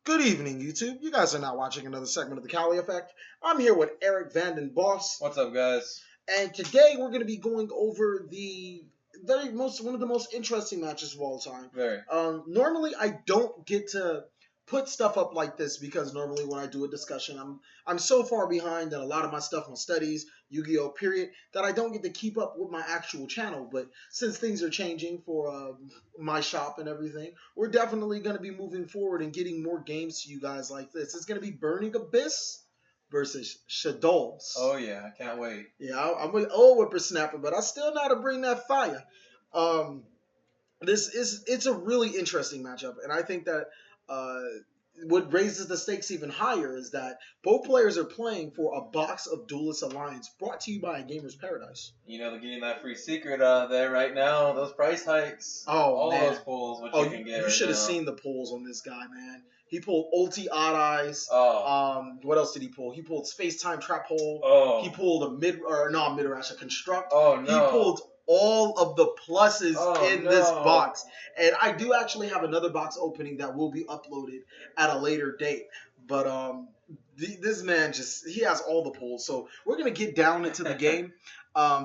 Good evening, YouTube. You guys are now watching another segment of the Cali Effect. I'm here with Eric Vanden Boss. What's up, guys? And today we're going to be going over one of the most interesting matches of all time. Very. Normally I don't get to put stuff up like this because normally when I do a discussion, I'm so far behind in a lot of my stuff on studies, Yu-Gi-Oh! Period, that I don't get to keep up with my actual channel. But since things are changing for my shop and everything, we're definitely going to be moving forward and getting more games to you guys like this. It's going to be Burning Abyss versus Shaddolls. Oh yeah, I can't wait. Yeah, I'm an old whippersnapper, but I still know how to bring that fire. It's a really interesting matchup, and I think that what raises the stakes even higher is that both players are playing for a box of Duelist Alliance brought to you by Gamer's Paradise. You know, they're getting that free secret there right now. Those price hikes. Oh, all man. those pulls, what you can get. You should have seen the pulls on this guy, man. He pulled Ulti Odd Eyes. Oh. What else did he pull? He pulled Space Time Trap Hole. Oh. He pulled a Construct. Oh no. He pulled all of the pluses in this box. And I do actually have another box opening that will be uploaded at a later date. But this man he has all the pulls. So we're going to get down into the game.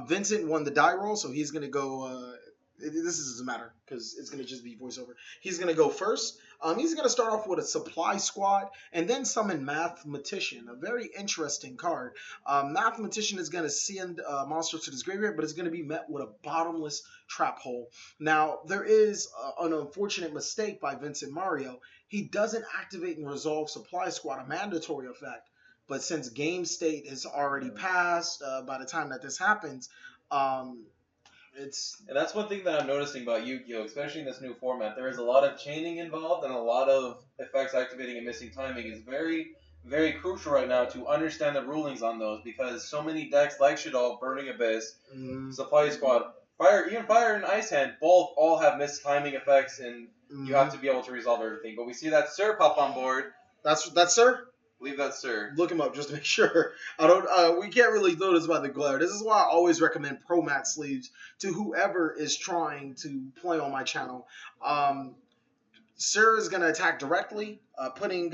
Vincent won the die roll, so he's going to go... this doesn't matter because it's going to just be voiceover. He's going to go first. He's going to start off with a Supply Squad and then summon Mathematician, a very interesting card. Mathematician is going to send monsters to this graveyard, but it's going to be met with a bottomless trap hole. Now, there is an unfortunate mistake by Vincent Mario. He doesn't activate and resolve Supply Squad, a mandatory effect. But since game state has already passed by the time that this happens, and that's one thing that I'm noticing about Yu-Gi-Oh!, especially in this new format. There is a lot of chaining involved, and a lot of effects activating and missing timing is very, very crucial right now to understand the rulings on those, because so many decks like Shaddoll, Burning Abyss, Supply Squad, Fire and Ice Hand, both all have missed timing effects, and you have to be able to resolve everything. But we see that Sir pop on board. That's Sir? Leave that, Sir. Look him up just to make sure. We can't really notice by the glare. This is why I always recommend Pro Mat sleeves to whoever is trying to play on my channel. Sir is going to attack directly, putting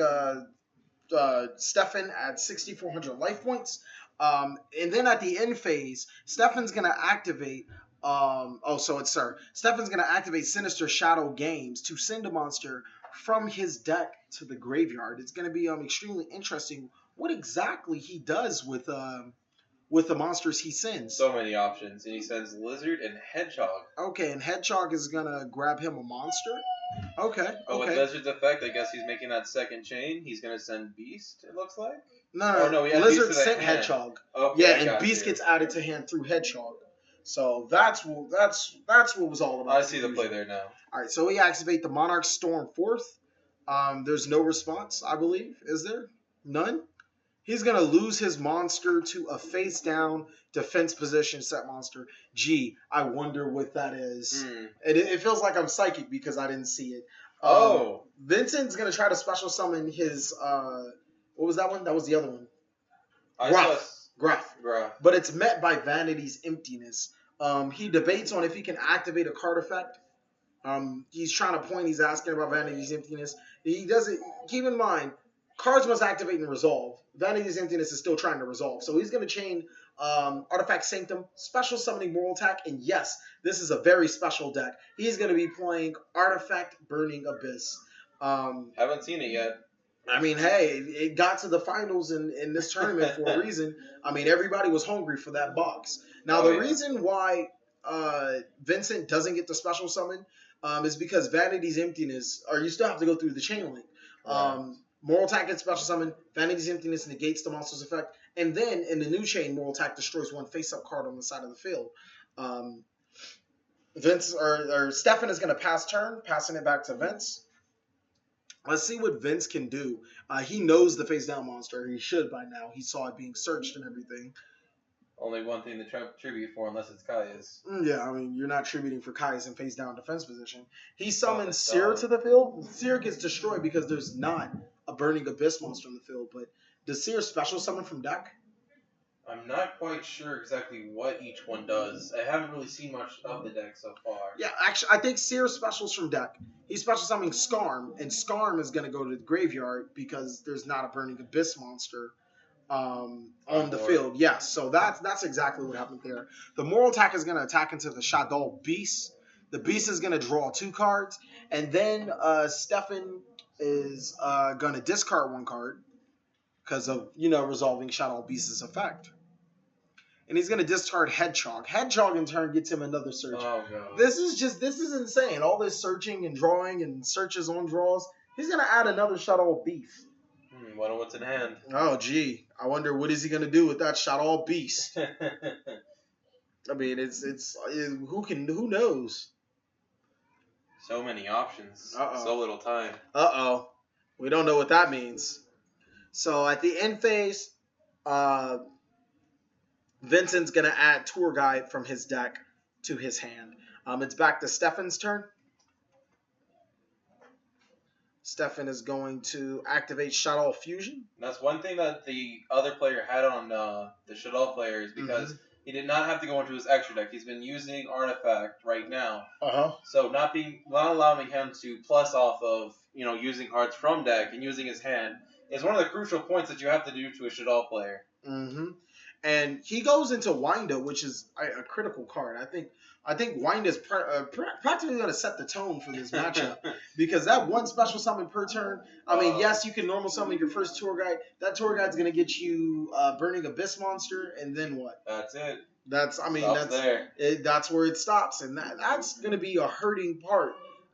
Stefan at 6,400 life points. And then at the end phase, Stefan's going to activate... it's Sir. Stefan's going to activate Sinister Shadow Games to send a monster from his deck to the graveyard. It's going to be extremely interesting what exactly he does with the monsters he sends. So many options, and he sends Lizard and Hedgehog. Okay, and Hedgehog is going to grab him a monster? Okay, But with Lizard's effect, I guess he's making that second chain. He's going to send Beast, it looks like? No, Lizard sent Hedgehog. Okay, yeah, and Beast gets added to hand through Hedgehog. So that's what was all about. I see the play there now. All right, so we activate the Monarch Storm 4th. There's no response, I believe. Is there? None? He's going to lose his monster to a face-down defense position set monster. Gee, I wonder what that is. It feels like I'm psychic because I didn't see it. Vincent's going to try to special summon his... what was that one? That was the other one. Graph. But it's met by Vanity's Emptiness. He debates on if he can activate a card effect. He's trying to point. He's asking about Vanity's Emptiness. He doesn't. Keep in mind, cards must activate and resolve. Vanity's Emptiness is still trying to resolve. So he's going to chain Artifact Sanctum, special summoning Moral Attack, and yes, this is a very special deck. He's going to be playing Artifact Burning Abyss. Haven't seen it yet. I mean, hey, it got to the finals in this tournament for a reason. I mean, everybody was hungry for that box. Now, the reason why Vincent doesn't get the special summon is because Vanity's Emptiness, or you still have to go through the chain link. Moral Attack gets special summon, Vanity's Emptiness negates the monster's effect, and then in the new chain, Moral Attack destroys one face-up card on the side of the field. Stefan is going to pass turn, passing it back to Vince. Let's see what Vince can do. He knows the face-down monster. He should by now. He saw it being searched and everything. Only one thing to tribute for, unless it's Kaya's. Yeah, I mean, you're not tributing for Kaya's in face-down defense position. He summons Seer to the field. Seer gets destroyed because there's not a Burning Abyss monster in the field. But does Seer special summon from deck? I'm not quite sure exactly what each one does. I haven't really seen much of the deck so far. Yeah, actually, I think Seer specials from deck. He's special summoning Skarm, and Skarm is going to go to the graveyard because there's not a Burning Abyss monster on the field. Yes, so that's exactly what happened there. The Moral Attack is going to attack into the Shaddoll Beast. The Beast is going to draw 2 cards, and then Stefan is going to discard 1 card because of resolving Shaddoll Beast's effect. And he's going to discard Hedgehog. Hedgehog in turn gets him another search. Oh, God. This is insane. All this searching and drawing and searches on draws. He's going to add another Shaddoll Beast. Wonder what's in hand. Oh, gee. I wonder what is he going to do with that Shaddoll Beast. I mean, who knows? So many options. Uh-oh. So little time. Uh-oh. We don't know what that means. So at the end phase, Vincent's going to add Tour Guide from his deck to his hand. It's back to Stefan's turn. Stefan is going to activate Shaddoll Fusion. That's one thing that the other player had on the Shaddoll player is because he did not have to go into his extra deck. He's been using Artifact right now. So not allowing him to plus off of using cards from deck and using his hand is one of the crucial points that you have to do to a Shaddoll player. And he goes into Winda, which is a critical card. I think Wind is practically going to set the tone for this matchup because that 1 special summon per turn. I mean, yes, you can normal summon your first Tour Guide. That Tour Guide's going to get you Burning Abyss monster, and then what? That's it. That's there. That's where it stops, and that's going to be a hurting part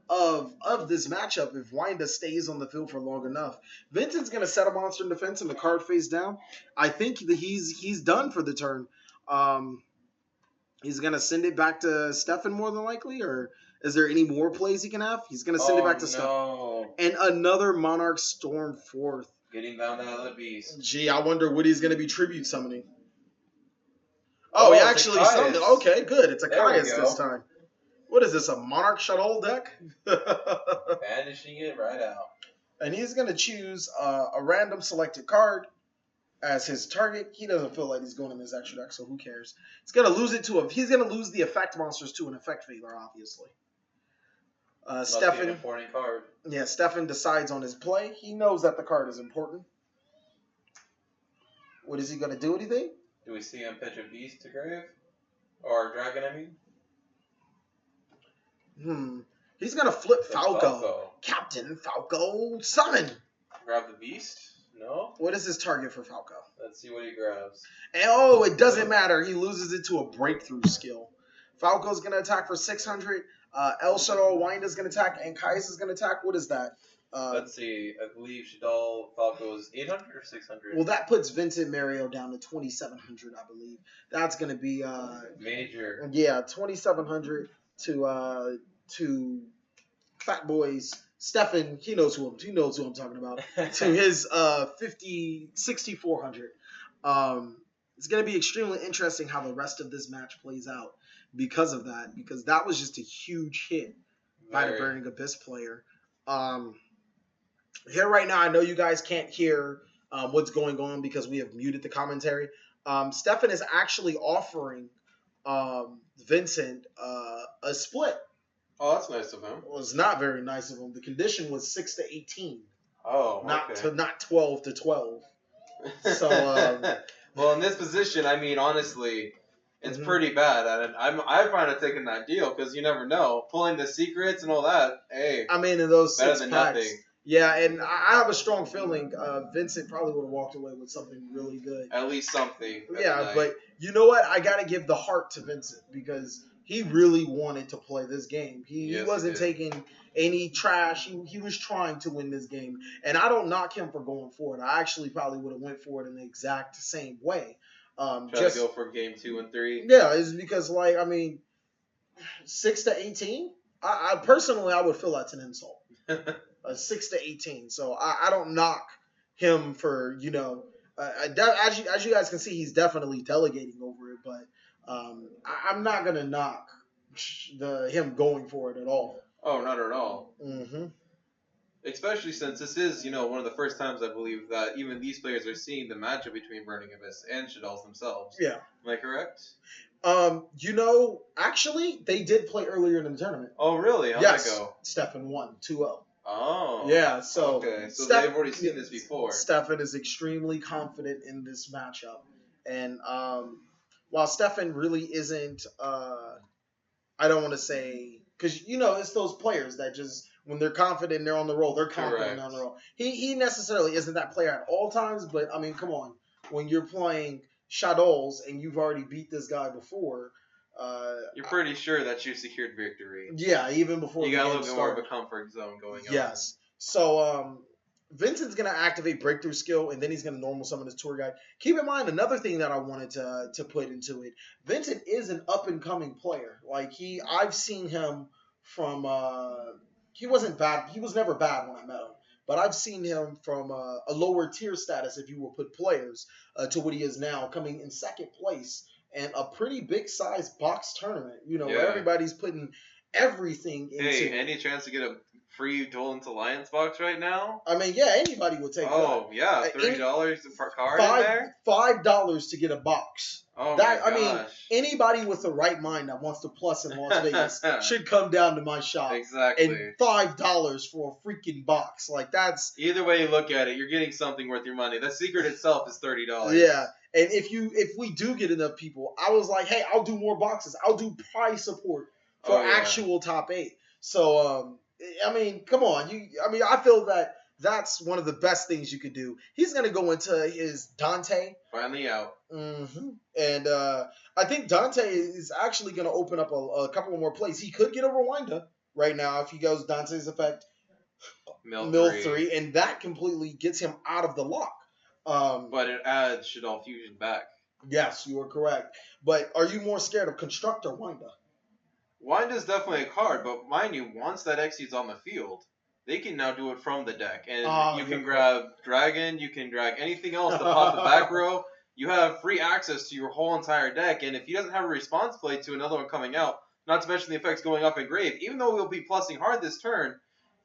of this matchup if Winda stays on the field for long enough. Vincent's going to set a monster in defense and the card face down. I think that he's done for the turn. He's going to send it back to Stefan more than likely, or is there any more plays he can have? He's going to send it back to Stefan. And another Monarch Storm 4th. Getting down to the beast. Gee, I wonder what he's going to be tribute summoning. Oh, he actually summoned it. Okay, good. It's a Caius this time. What is this, a Monarch Shaddoll deck? Banishing it right out. And he's going to choose a random selected card as his target. He doesn't feel like he's going in his extra deck, so who cares? He's going to lose it he's going to lose the effect monsters to an effect failure, obviously. Stefan, an important card. Yeah, Stefan decides on his play. He knows that the card is important. What is he going to do? Anything? Do we see him pitch a beast to grave? Or dragon, I mean? He's going to flip Falco. Captain Falco summon. Grab the beast? No? What is his target for Falco? Let's see what he grabs. And, it doesn't matter. He loses it to a breakthrough skill. Falco's going to attack for 600. El Shaddoll Wind is going to attack, and Caius is going to attack. What is that? Let's see. I believe Shaddoll Falco is 800 or 600. Well, that puts Vincent Mario down to 2,700, I believe. That's going to be major. Yeah, 2,700 to Fat Boy's Stefan. He knows who I'm talking about. To his 6,400. It's going to be extremely interesting how the rest of this match plays out because of that. Because that was just a huge hit by the Burning Abyss player. Here right now, I know you guys can't hear what's going on because we have muted the commentary. Stefan is actually offering Vincent a split. Oh, that's nice of him. Well, it's not very nice of him. The condition was 6-18. Oh, not 12-12. So, well, in this position, I mean, honestly, it's pretty bad. I find it taking that deal because you never know. Pulling the secrets and all that. Hey, I mean, in those better 6 than packs. Nothing. Yeah, and I have a strong feeling Vincent probably would have walked away with something really good. At least something. Yeah, but you know what? I got to give the heart to Vincent because he really wanted to play this game. He wasn't taking any trash. He was trying to win this game. And I don't knock him for going for it. I actually probably would have went for it in the exact same way. Try to go for game 2 and 3. Yeah, it's because, 6-18? I personally, I would feel that's an insult. 6-18. So I don't knock him for, as you guys can see, he's definitely delegating over it, but I'm not going to knock him going for it at all. Oh, not at all. Especially since this is, one of the first times I believe that even these players are seeing the matchup between Burning Abyss and Shaddolls themselves. Yeah. Am I correct? Actually, they did play earlier in the tournament. Oh, really? How'd that go? Stefan won 2-0. Oh. Yeah, so... Okay, so they've already seen this before. Stefan is extremely confident in this matchup. And while Stefan really isn't... I don't want to say... Because, it's those players that just... When they're confident, they're on the roll. They're confident on the roll. He necessarily isn't that player at all times, but, I mean, come on. When you're playing Shaddolls and you've already beat this guy before... you're pretty sure that you secured victory. Yeah, even before you got a little bit more of a comfort zone going on. Yes. So Vincent's gonna activate breakthrough skill, and then he's gonna normal summon his tour guide. Keep in mind another thing that I wanted to put into it. Vincent is an up and coming player. Like I've seen him from he wasn't bad. He was never bad when I met him. But I've seen him from a lower tier status, if you will put players, to what he is now, coming in second place. And a pretty big size box tournament, where everybody's putting everything into. Hey, any chance to get a free Duel Alliance box right now? I mean, yeah, anybody would take that. Oh, yeah, $30 per card in there? $5 to get a box. Oh, my gosh. I mean, anybody with the right mind that wants to plus in Las Vegas should come down to my shop. Exactly. And $5 for a freaking box. Like, that's... Either way you look at it, you're getting something worth your money. The secret itself is $30. Yeah. And if we do get enough people, I was like, hey, I'll do more boxes. I'll do prize support for actual top 8. So, I mean, come on. I feel that that's one of the best things you could do. He's going to go into his Dante. Finally out. Mm-hmm. And I think Dante is actually going to open up a couple more plays. He could get a Rewinder right now if he goes Dante's effect, Mill 3, and that completely gets him out of the lock. But it adds Shaddoll Fusion back. Yes, you are correct. But are you more scared of Construct or Winder? Winder's definitely a card, but mind you, once that Xyz's on the field, they can now do it from the deck. And you can grab Dragon, you can drag anything else to pop the back row. You have free access to your whole entire deck, and if he doesn't have a response play to another one coming out, not to mention the effects going up in grave, even though he'll be plussing hard this turn,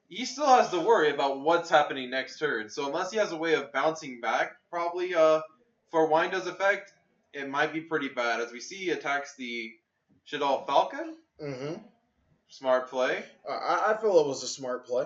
he still has to worry about what's happening next turn. So unless he has a way of bouncing back, probably for Winder's effect, it might be pretty bad. As we see, he attacks the Shaddoll Falcon. Mm-hmm. Smart play. I feel it was a smart play.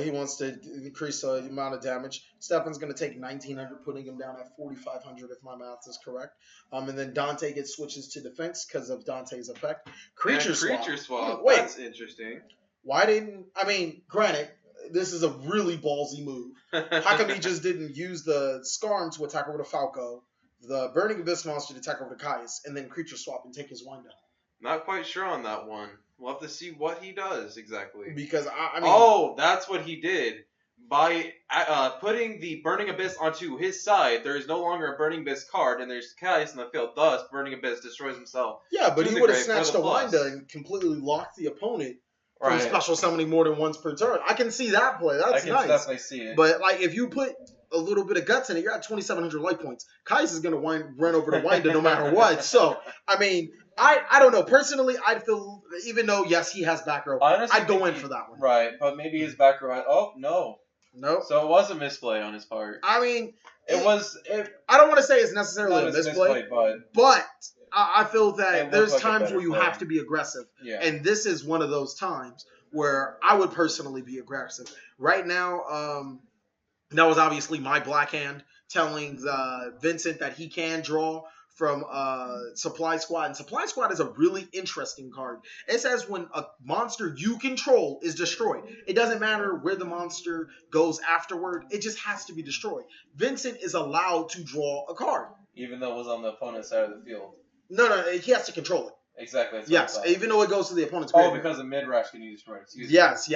He wants to increase the amount of damage. Stefan's going to take 1,900, putting him down at 4,500 if my math is correct. And then Dante gets switches to defense because of Dante's effect. Creature swap. Wait. That's interesting. Why didn't... I mean, granted, this is a really ballsy move. How come he just didn't use the Skarm to attack over to Falco, the Burning Abyss monster to attack over to Caius, and then creature swap and take his wind up? Not quite sure on that one. We'll have to see what he does exactly. Because, I mean... Oh, that's what he did. By putting the Burning Abyss onto his side, there is no longer a Burning Abyss card, and there's Caius in the field. Thus, Burning Abyss destroys himself. Yeah, but he would have snatched a Winda and completely locked the opponent from special summoning more than once per turn. I can see that play. That's nice. I can definitely see it. But, like, if you put a little bit of guts in it, you're at 2,700 life points. Caius is going to run over to Winda no matter what. So, I mean... I don't know. Personally, I'd feel, even though, yes, he has back row, honestly, I'd go in for that one. Right, but maybe his back row had, no. Nope. So it was a misplay on his part. I mean, it was. I don't want to say it's necessarily a misplay, but I feel that there's times where you have to be aggressive. Yeah. And this is one of those times where I would personally be aggressive. Right now, that was obviously my black hand telling Vincent that he can draw from Supply Squad. And Supply Squad is a really interesting card. It says when a monster you control is destroyed, it doesn't matter where the monster goes afterward. It just has to be destroyed. Vincent is allowed to draw a card. Even though it was on the opponent's side of the field. No, he has to control it. Exactly. Yes, even though it goes to the opponent's graveyard. Oh, because the mid-rush can be destroyed. Yes,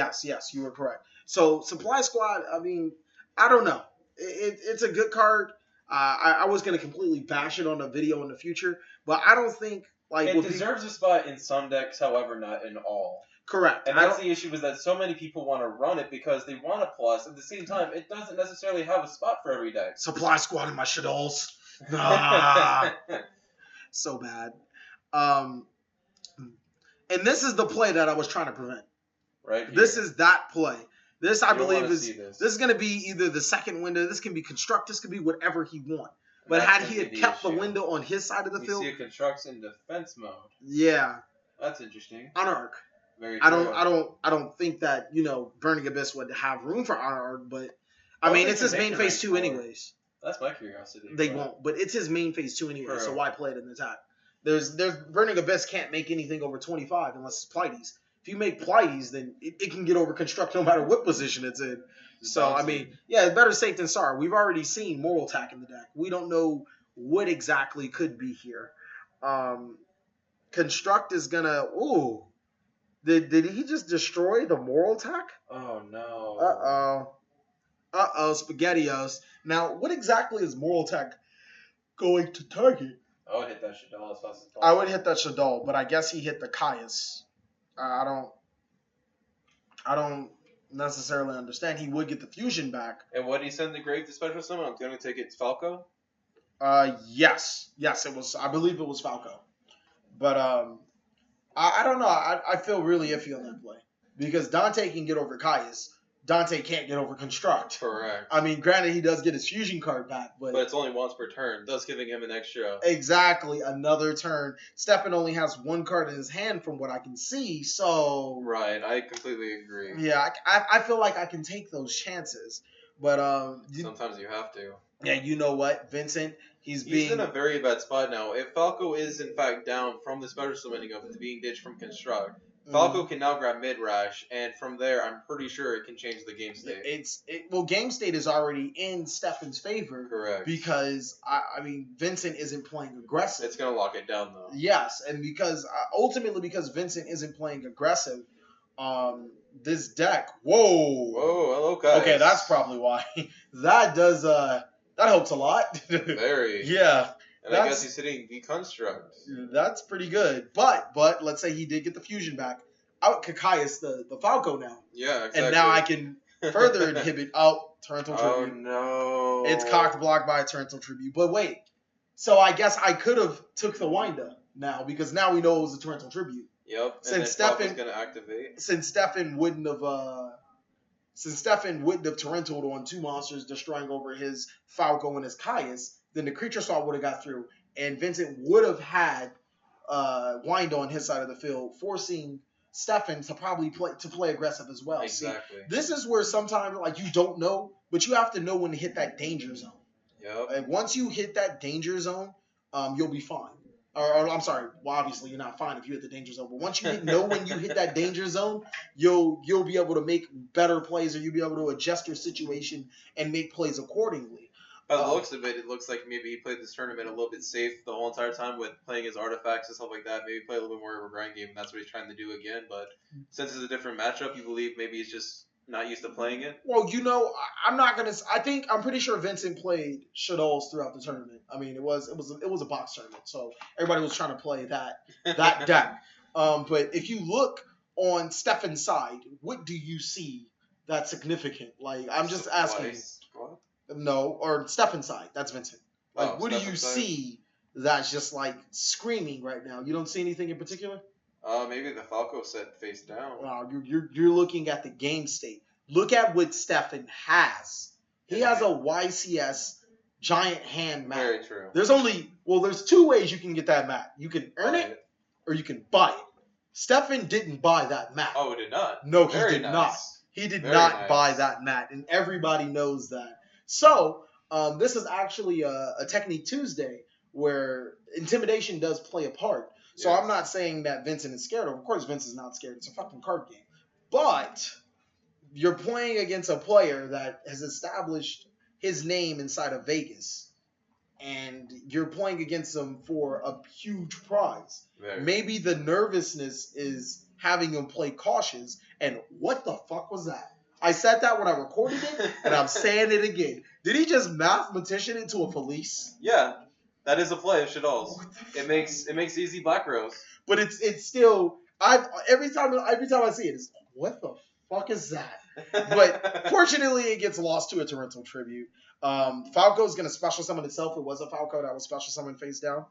you were correct. So Supply Squad, I mean, I don't know. It's a good card. I was going to completely bash it on a video in the future, but I don't think... it deserves a spot in some decks, however, not in all. Correct. And that's the issue, is that so many people want to run it because they want a plus. At the same time, it doesn't necessarily have a spot for every deck. Supply Squad in my Shaddolls. So bad. And this is the play that I was trying to prevent. Right here. This is that play. This, I You don't believe, wanna is see this. this is going to be either the second window. This can be construct. This could be whatever he wants. But That's had gonna he be had the kept the issue. window on his side of the We field, see it constructs in defense mode. yeah, That's interesting. honor arc. Very I true. don't think that Burning Abyss would have room for honor arc, but I What mean would it's they his make main the phase rank 2 for? anyways. That's my curiosity. They won't, but it's his main phase 2 anyway. So True. why play it in attack? There's Burning Abyss can't make anything over 25 unless it's Pleiades. If you make Pleiades, then it can get over construct no matter what position it's in. So I mean, yeah, it's better safe than sorry. We've already seen Moral Attack in the deck. We don't know what exactly could be here. Construct is gonna. Ooh, did he just destroy the Moral Attack? Oh no. Spaghettios. Now, what exactly is Moral Attack going to target? I would hit that Shaddoll as fast as possible. I would hit that Shaddoll, but I guess he hit the Caius. I don't necessarily understand. He would get the fusion back. And what did he send the grave to special summon? I'm going to take it Falco. Yes, it was. I believe it was Falco, but I don't know. I feel really iffy on that play because Dante can get over Caius. Dante can't get over Construct. Correct. I mean, granted, he does get his fusion card back, but it's only once per turn, thus giving him an extra. Exactly, another turn. Stefan only has one card in his hand from what I can see, so... Right, I completely agree. Yeah, I feel like I can take those chances, but... sometimes you have to. Yeah, you know what, Vincent? He's in a very bad spot now. If Falco is, in fact, down from the special summoning of being ditched from Construct, Falco can now grab mid-rash, and from there, I'm pretty sure it can change the game state. Well, game state is already in Stefan's favor. Correct. Because, I mean, Vincent isn't playing aggressive. It's going to lock it down, though. Yes, and ultimately because Vincent isn't playing aggressive, this deck, whoa, hello, guys. Okay, that's probably why. That does, that helps a lot. Very. Yeah. And I guess he's hitting Deconstruct. That's pretty good. But let's say he did get the fusion back. Out Caius the Falco now. Yeah, exactly. And now I can further inhibit Torrential Tribute. Oh, no. It's cocked blocked by a Torrential Tribute. But wait. So I guess I could have took the wind-up now because now we know it was a Torrential Tribute. Yep. Since Stefan going to activate. Since Stefan wouldn't have torrentaled on two monsters, destroying over his Falco and his Caius, then the creature swap would have got through, and Vincent would have had wind on his side of the field, forcing Stefan to probably play aggressive as well. Exactly. See, this is where sometimes you don't know, but you have to know when to hit that danger zone. Yep. And once you hit that danger zone, you'll be fine. Or I'm sorry. Well, obviously you're not fine if you hit the danger zone. But once you know when you hit that danger zone, you'll be able to make better plays, or you'll be able to adjust your situation and make plays accordingly. By the looks of it looks like maybe he played this tournament a little bit safe the whole entire time with playing his artifacts and stuff like that. Maybe play a little bit more of a grind game, and that's what he's trying to do again. But since it's a different matchup, you believe maybe he's just not used to playing it? Well, I'm pretty sure Vincent played Shaddolls throughout the tournament. I mean, it was a box tournament, so everybody was trying to play that deck. But if you look on Stefan's side, what do you see that's significant? I'm just asking. What? No, or Stefan's side. That's Vincent. What do you Stefan's side? see that's just screaming right now? You don't see anything in particular? Maybe the Falco set face down. Wow, you're looking at the game state. Look at what Stefan has. He has a YCS giant hand mat. Very true. There's two ways you can get that mat. You can earn it, or you can buy it. Stefan didn't buy that mat. Oh, he did not? No, he did not. He did not buy that mat, and everybody knows that. So, this is actually a Technique Tuesday where intimidation does play a part. So I'm not saying that Vincent is scared. Of course, Vincent's not scared. It's a fucking card game. But you're playing against a player that has established his name inside of Vegas. And you're playing against him for a huge prize. Maybe the nervousness is having him play cautious. And what the fuck was that? I said that when I recorded it, and I'm saying it again. Did he just mathematician into a Felice? Yeah. That is a play of Shaddolls. It makes easy black rose. But it's still every time I see it, it's what the fuck is that? But fortunately, it gets lost to a Torrential Tribute. Falco's gonna special summon itself. It was a Falco that was special summoned face down.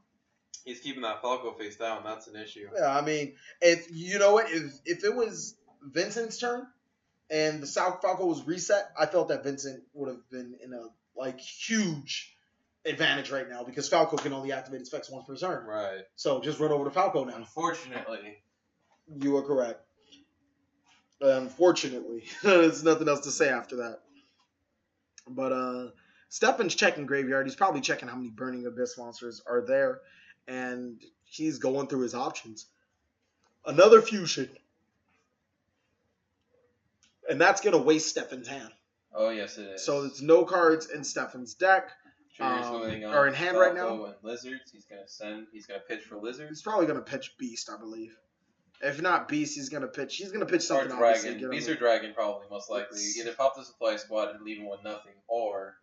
He's keeping that Falco face down. That's an issue. Yeah, I mean, if it was Vincent's turn, and the South Falco was reset, I felt that Vincent would have been in a huge advantage right now because Falco can only activate his effects once per turn. Right. So just run over to Falco now. Unfortunately. You are correct. Unfortunately. There's nothing else to say after that. But Stefan's checking Graveyard. He's probably checking how many Burning Abyss monsters are there. And he's going through his options. Another fusion. And that's going to waste Stefan's hand. Oh, yes, it is. So it's no cards in Stefan's deck. Are in hand right now. And Lizards. He's gonna pitch for Lizards. He's probably gonna pitch Beast, I believe. If not Beast, he's gonna pitch something. Or Dragon. Beast or Dragon, probably most likely. Either pop the Supply Squad and leave him with nothing, or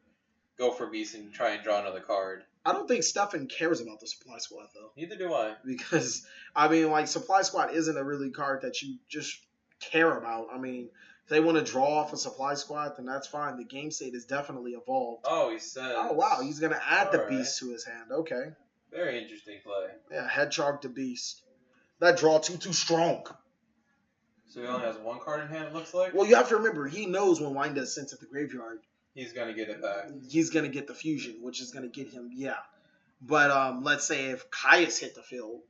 go for Beast and try and draw another card. I don't think Stefan cares about the Supply Squad though. Neither do I. Because Supply Squad isn't a really card that you just care about. If they want to draw off a Supply Squad, then that's fine. The game state is definitely evolved. Oh, he says. Oh, wow. He's going to add the Beast to his hand. Okay. Very interesting play. Yeah, Hedgehog to Beast. That draw too strong. So he only has one card in hand, it looks like? Well, you have to remember, he knows when Winda is sent to the graveyard. He's going to get it back. He's going to get the fusion, which is going to get him, yeah. But let's say if Caius hit the field,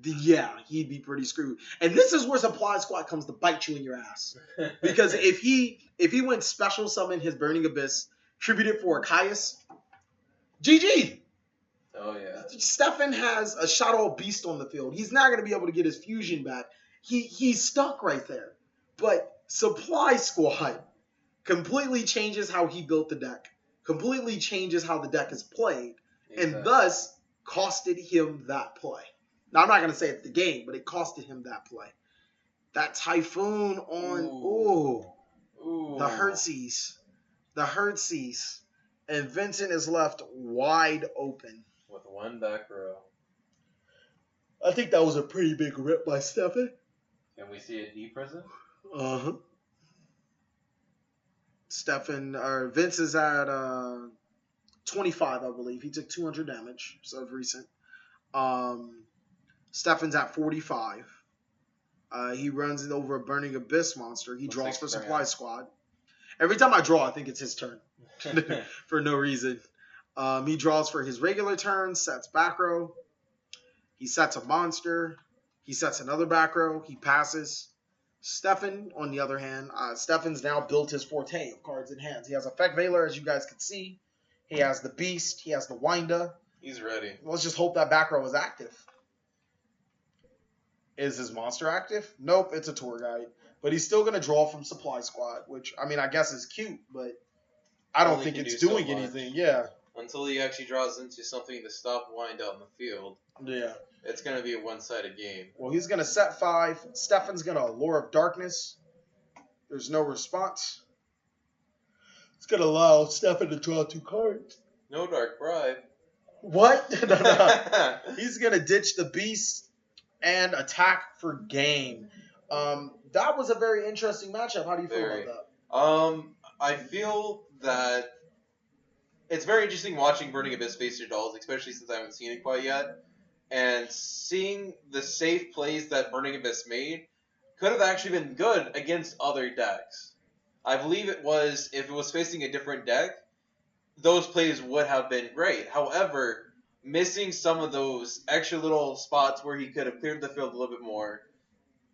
yeah, he'd be pretty screwed. And this is where Supply Squad comes to bite you in your ass. Because if he went special summon his Burning Abyss, tribute it for a Caius, GG. Oh, yeah. Stefan has a Shaddoll Beast on the field. He's not going to be able to get his fusion back. He's stuck right there. But Supply Squad completely changes how he built the deck. Completely changes how the deck is played. Exactly. And thus costed him that play. Now, I'm not going to say it's the game, but it costed him that play. That Typhoon on... Ooh. The Heartsies. The Heartsies. And Vincent is left wide open. With one back row. I think that was a pretty big rip by Stefan. Can we see a D prison? Uh-huh. Vince is at 25, I believe. He took 200 damage, so of recent. Stefan's at 45. He runs it over a Burning Abyss monster. He draws for Supply Squad. Every time I draw, I think it's his turn. For no reason. He draws for his regular turn, sets back row. He sets a monster. He sets another back row. He passes. Stefan, on the other hand, Stefan's now built his forte of cards in hands. He has Effect Veiler, as you guys can see. He has the Beast. He has the Winda. He's ready. Let's just hope that back row is active. Is his monster active? Nope, it's a tour guide. But he's still going to draw from Supply Squad, which, I guess is cute, but I don't think it's doing anything. Yeah. Until he actually draws into something to stop Winda on the field. Yeah. It's going to be a one-sided game. Well, he's going to set 5. Stefan's going to Allure of Darkness. There's no response. It's going to allow Stefan to draw 2 cards. No Dark Bribe. What? No. He's going to ditch the Beast and attack for game. That was a very interesting matchup. How do you feel about that? I feel that it's very interesting watching Burning Abyss face Shaddolls, especially since I haven't seen it quite yet. And seeing the safe plays that Burning Abyss made could have actually been good against other decks. I believe it was, if it was facing a different deck, those plays would have been great. However, missing some of those extra little spots where he could have cleared the field a little bit more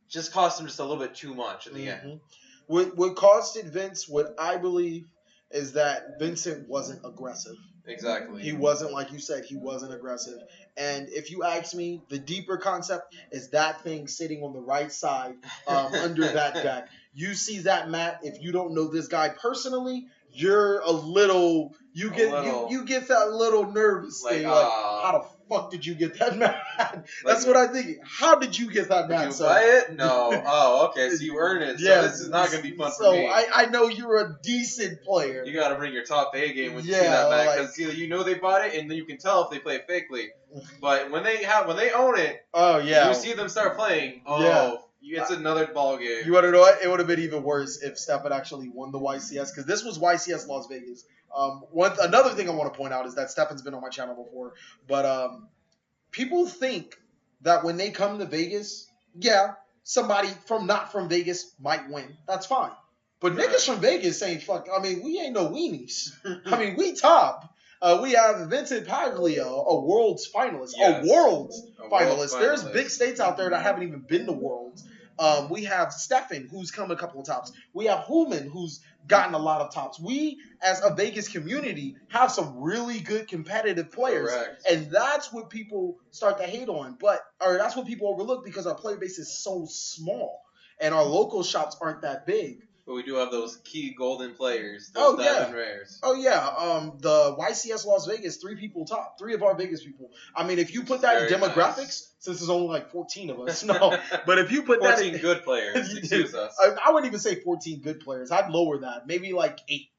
just cost him just a little bit too much in the end. What costed Vince, what I believe, is that Vincent wasn't aggressive. Exactly. He wasn't, like you said, he wasn't aggressive. And if you ask me, the deeper concept is that thing sitting on the right side under that deck. You see that, Matt, if you don't know this guy personally, you're a little, you get that little nervous thing. Like, how the fuck did you get that mad? That's what I think. How did you get that mad? Did you buy it? No. Oh, okay. So you earned it. So yeah, this is not going to be fun for me. So I know you're a decent player. You got to bring your top A game when you see that mad. Because you know they bought it, and then you can tell if they play it fakely. But when they own it, you see them start playing. It's another ball game. You want to know what? It would have been even worse if Stefan actually won the YCS, because this was YCS Las Vegas. Another thing I want to point out is that Stefan's been on my channel before, but people think that when they come to Vegas, somebody not from Vegas might win. That's fine. But niggas from Vegas saying fuck. I mean, we ain't no weenies. I mean, we top. We have Vincent Paglia, a Worlds finalist. Yes. A Worlds A finalist. Worlds There's finalist. big states out there that haven't even been to Worlds. We have Stefan, who's come a couple of tops. We have Human, who's gotten a lot of tops. We, as a Vegas community, have some really good competitive players. Correct. And that's what people start to hate on. Or that's what people overlook because our player base is so small. And our local shops aren't that big. But we do have those key golden players, Oh, those yeah. diamond rares. Oh yeah, the YCS Las Vegas, 3 people top, 3 of our biggest people. I mean, if you put that in Very demographics, nice. since there's only like 14 of us, no. But if you put 14 that in, good players, excuse us. I wouldn't even say 14 good players. I'd lower that, maybe like 8.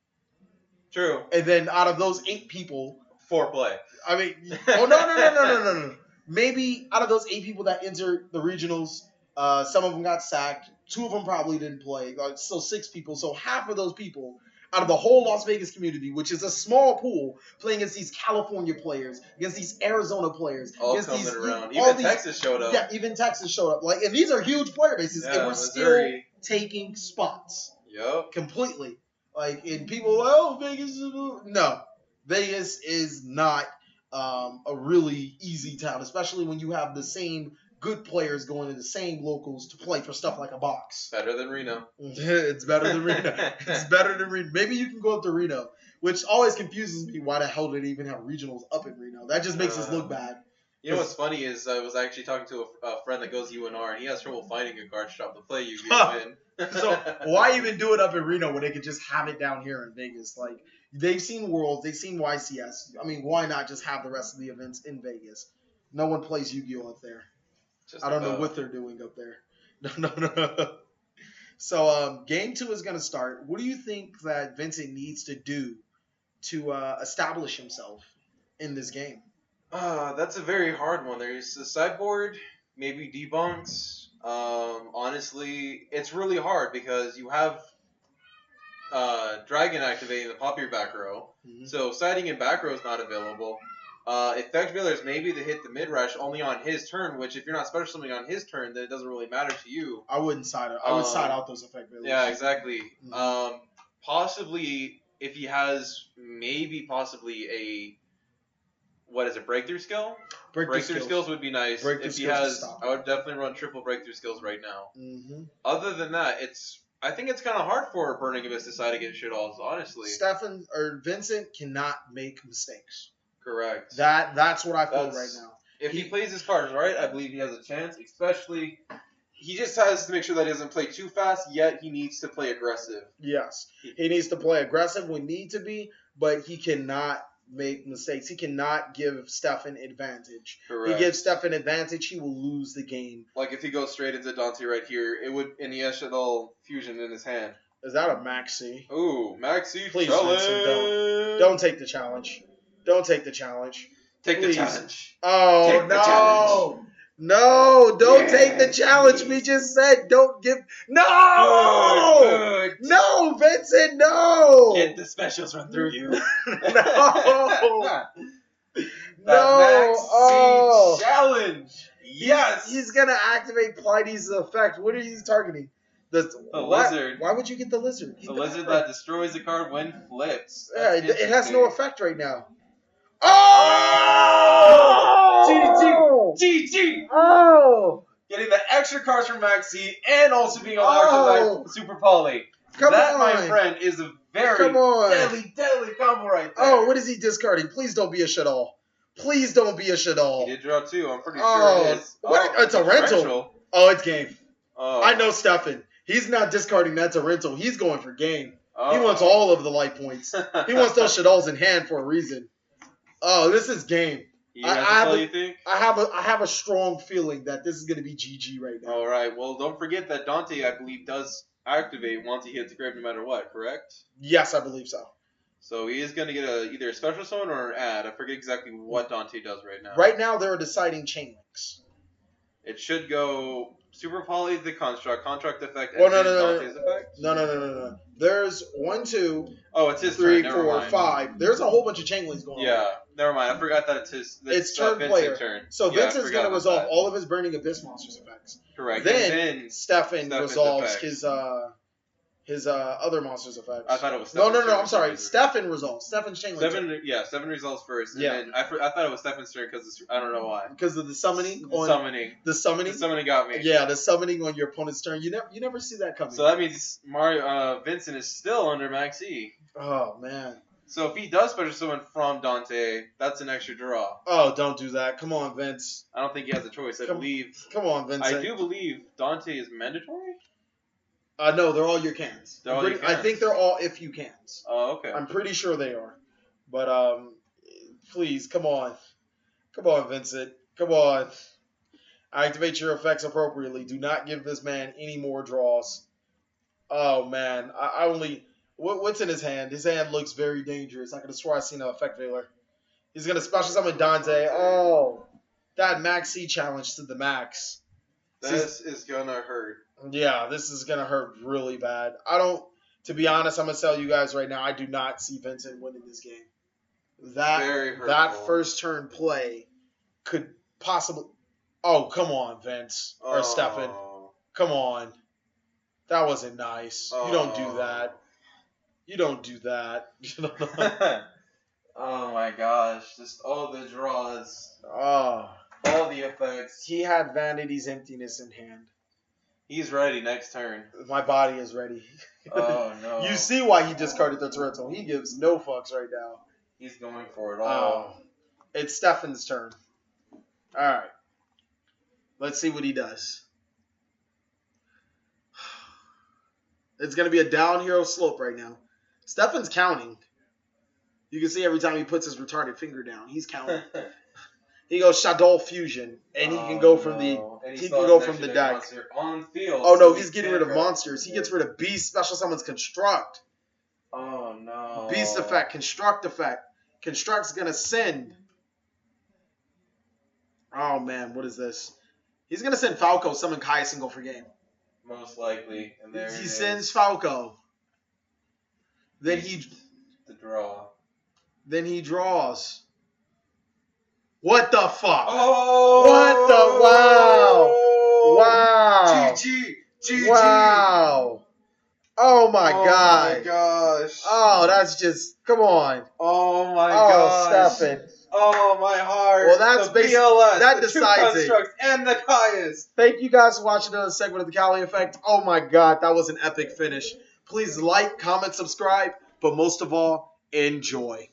True. And then out of those 8 people, 4 play. I mean, oh no. Maybe out of those 8 people that entered the regionals, some of them got sacked. 2 of them probably didn't play. So 6 people. So half of those people out of the whole Las Vegas community, which is a small pool, playing against these California players, against these Arizona players, All against coming these around. all Even these- Texas showed up. Yeah, even Texas showed up. Like, and these are huge player bases, Yeah, and we're Missouri. still taking spots Yup. completely. Like, and people, oh, Vegas is no. Vegas is not a really easy town, especially when you have the same good players going to the same locals to play for stuff like a box. Better than Reno. It's better than Reno. It's better than Reno. Maybe you can go up to Reno, which always confuses me. Why the hell did they even have regionals up in Reno? That just makes us look bad. You know what's funny is I was actually talking to a friend that goes UNR, and he has trouble finding a card shop to play Yu-Gi-Oh! in. So why even do it up in Reno when they could just have it down here in Vegas? Like, they've seen Worlds, they've seen YCS. I mean, why not just have the rest of the events in Vegas? No one plays Yu-Gi-Oh! Up there. Just I don't know about. what they're doing up there. No. So game 2 is going to start. What do you think that Vincent needs to do to establish himself in this game? That's a very hard one. There's the sideboard, maybe debunks. Honestly, it's really hard because you have Dragon activating the pop your back row. Mm-hmm. So siding in back row is not available. Effect Villers maybe to hit the mid rush only on his turn, which if you're not special summoning on his turn, then it doesn't really matter to you. I wouldn't side it. I would side out those effect villagers. Yeah, exactly. Mm-hmm. Possibly if he has possibly a breakthrough skill? Breakthrough skills would be nice. Breakthrough If he skills has, to stop I would definitely run triple breakthrough skills right now. Mm-hmm. Other than that, I think it's kind of hard for Burning Abyss to side against Shaddolls, honestly. Stefan or Vincent cannot make mistakes. Correct. That's what I feel right now. If he plays his cards right, I believe he has a chance. Especially, he just has to make sure that he doesn't play too fast. Yet he needs to play aggressive. Yes, he needs to play aggressive when need to be, but he cannot make mistakes. He cannot give Stefan advantage. Correct. He gives Stefan advantage, he will lose the game. Like if he goes straight into Dante right here, and he has Shaddoll fusion in his hand. Is that a Maxx C? Ooh, Maxx C Please, challenge. Vincent, don't take the challenge. Don't take the challenge. Take Please. the challenge. Oh, Take the no. challenge. No, don't Yeah. take the challenge. We just said don't give. No! Good. No, Vincent, no! Get the specials run through you. No! That Maxx C Oh. challenge. Yes. He's going to activate Plighty's effect. What are you targeting? The lizard. Why would you get the lizard? The lizard that destroys the card when flips. Yeah, That's it has no interesting. effect right now. Oh! GG. Oh! Getting the extra cards from Maxx C and also being able to activate Super Poly. Come that, on. my friend, is a very Come on. deadly combo right there. Oh, what is he discarding? Please don't be a Shaddoll. Please don't be a Shaddoll. He did draw 2. I'm pretty Oh, sure it is. what? It's a rental. Oh, it's game. Oh. I know Stefan. He's not discarding that to rental. He's going for game. Oh. He wants all of the light points. He wants those Shaddolls in hand for a reason. Oh, this is game. He has you think? I have a strong feeling that this is going to be GG right now. All right. Well, don't forget that Dante, I believe, does activate once he hits the grave no matter what, correct? Yes, I believe so. So he is going to get either a special summon or an add. I forget exactly what Dante does right now. Right now, they're deciding chain links. It should go Super Poly, the construct effect, and Well, no, then no, no, Dante's effect. No. There's 1, 2, Oh, it's his 3, turn. Never 4, mind. 5. There's a whole bunch of chain links going on. Yeah, never mind. I forgot that it's his. It's turn Vincent's player. turn. So Yeah, I Vincent's forgot going to about resolve that. all of his Burning Abyss monsters effects. Correct. Then, And then Stefan Stefan's resolves effect. his other monsters effects. I thought it was no. I'm sorry. Stefan results. Stefan's chain link. Seven results first. And Yeah. then I thought it was Stefan's turn because I don't know why. Because of the summoning. The summoning got me. Yeah, the summoning on your opponent's turn. You never see that coming. So that means Vincent is still under Maxx C. Oh man. So if he does special summon from Dante, that's an extra draw. Oh, don't do that. Come on, Vince. I don't think he has a choice. Come on, Vince. I do believe Dante is mandatory. No, they're all your cans. I think they're all if you cans. Oh, okay. I'm pretty sure they are. But please, come on, Vincent, come on. Activate your effects appropriately. Do not give this man any more draws. Oh man, I only. What's in his hand? His hand looks very dangerous. I could have swore I seen an effect veiler. He's gonna special summon Dante. Oh, that Maxx C challenge to the max. This is gonna hurt. Yeah, this is gonna hurt really bad. To be honest, I'm gonna tell you guys right now, I do not see Vincent winning this game. That first turn play could possibly. Oh, come on, Vince or Stefan. Come on, that wasn't nice. You don't do that. You don't do that. Oh my gosh, just all the draws. Oh. All the effects. He had Vanity's Emptiness in hand. He's ready next turn. My body is ready. Oh no. You see why he discarded the Toretto. He gives no fucks right now. He's going for it all. It's Stefan's turn. Alright. Let's see what he does. It's going to be a downhill slope right now. Stefan's counting. You can see every time he puts his retarded finger down, he's counting. He goes Shaddoll Fusion, and he can go from the deck. On field. Oh no, he's getting rid of monsters. He gets rid of Beast, special summons Construct. Oh no. Beast effect, Construct effect. Construct's gonna send. Oh man, what is this? He's gonna send Falco, summon Kaius, and go for game. Most likely, and there he sends Falco. Then the draw. Then he draws. What the fuck? Oh! What the wow! Wow! GG! Wow! Oh my god! Oh my gosh! Oh, that's just come on! Oh my gosh! Stefan! Oh my heart! Well, that's the BLS, that the decides two constructs, and the Kaius. Thank you guys for watching another segment of the TheCaliEffect. Oh my god, that was an epic finish. Please like, comment, subscribe, but most of all, enjoy.